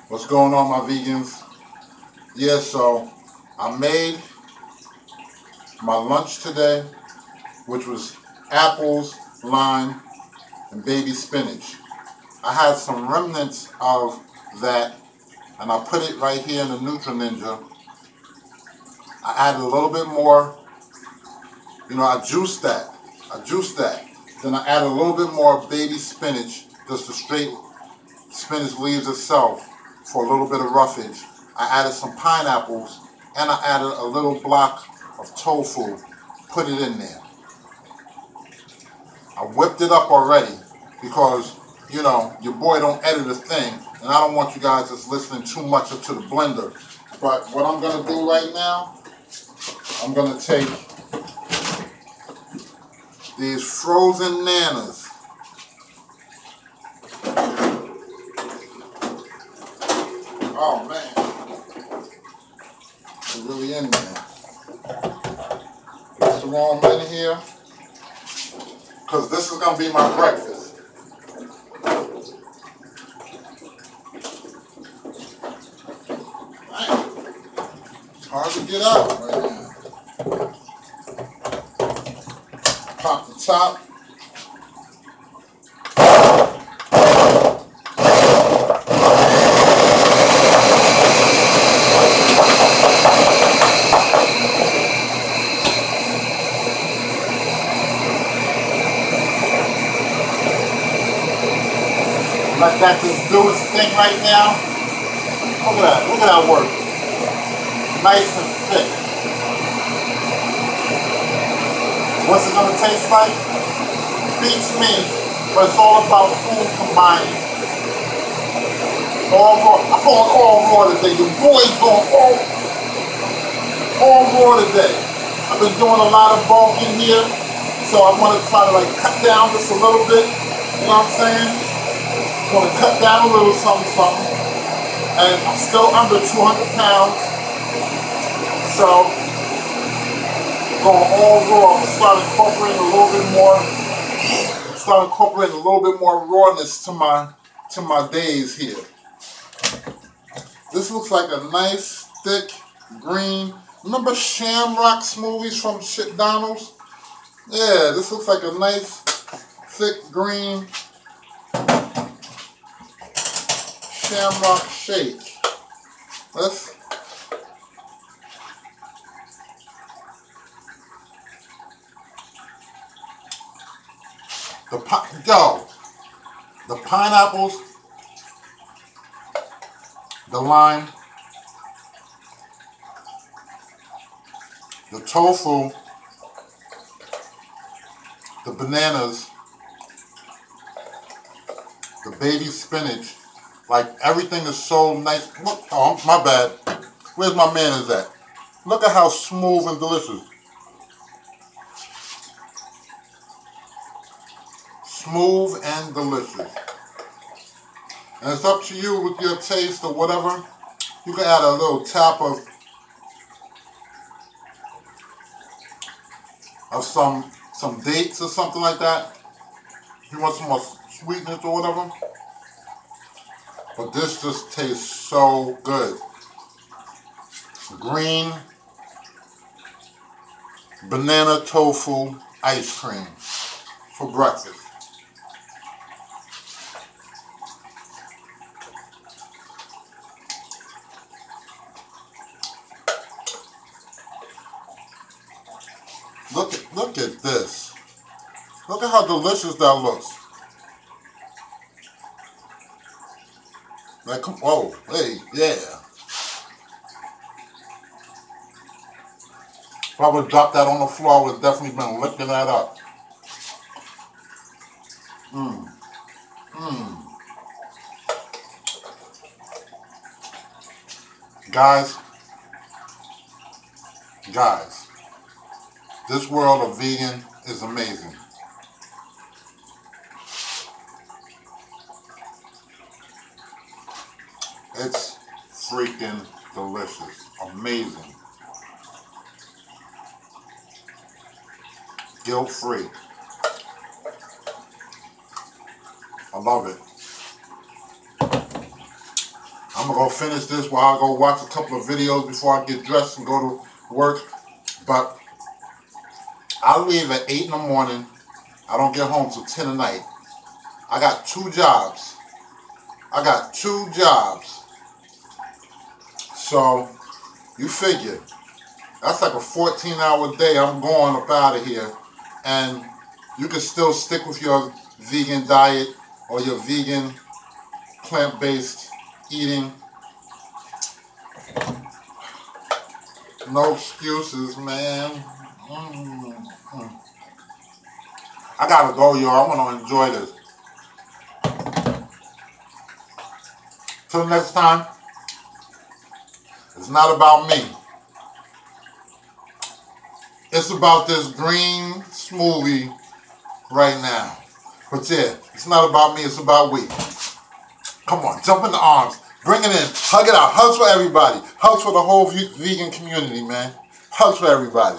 What's going on, my vegans? Yeah, so I made my lunch today, which was apples, lime, and baby spinach. I had some remnants of that, and I put it right here in the Nutri-Ninja. I added a little bit more, I juiced that. Then I added a little bit more baby spinach, just the straight spinach leaves itself, for a little bit of roughage. I added some pineapples, and I added a little block of tofu, put it in there. I whipped it up already because, your boy don't edit a thing, and I don't want you guys just listening too much to the blender. But what I'm going to do right now, I'm going to take these frozen nanas. Oh man, they're really in there. Let's throw them in here, because this is going to be my breakfast. Man, it's hard to get out right now. Pop the top. Let that just do its thing right now. Look at that work. Nice and thick. What's it gonna taste like? Beats me, but it's all about food combining. All raw. I'm going all raw today. Your boy's going all raw today. I've been doing a lot of bulking here, so I want to try to cut down just a little bit. You know what I'm saying? I'm going to cut down a little something, and I'm still under 200 pounds, so I'm going all raw. I'm going to start incorporating a little bit more rawness to my days here. This looks like a nice, thick, green. Remember Shamrock smoothies from Donald's? Yeah, this looks like a nice, thick, green Shamrock shake. The pineapples, the lime, the tofu, the bananas, the baby spinach, everything is so nice. Oh, my bad. Where's my mayonnaise at? Look at how smooth and delicious. Smooth and delicious. And it's up to you with your taste or whatever. You can add a little tap of some dates or something like that. If you want some more sweetness or whatever. But this just tastes so good. Green banana tofu ice cream for breakfast. Look at this. Look at how delicious that looks. Oh, hey, yeah. If I would have dropped that on the floor, I would have definitely been licking that up. Guys, this world of vegan is amazing. It's freaking delicious. Amazing. Guilt-free. I love it. I'm I'm gonna go finish this while I go watch a couple of videos before I get dressed and go to work. But I leave at 8 in the morning. I don't get home till 10 at night. I got 2 jobs. I got 2 jobs. So, you figure, that's like a 14-hour day I'm going up out of here. And you can still stick with your vegan diet or your vegan plant-based eating. No excuses, man. I gotta go, y'all. I want to enjoy this. Till next time, it's not about me. It's about this green smoothie right now. But yeah, it's not about me, it's about we. Come on, jump in the arms. Bring it in. Hug it out. Hugs for everybody. Hugs for the whole vegan community, man. Hugs for everybody.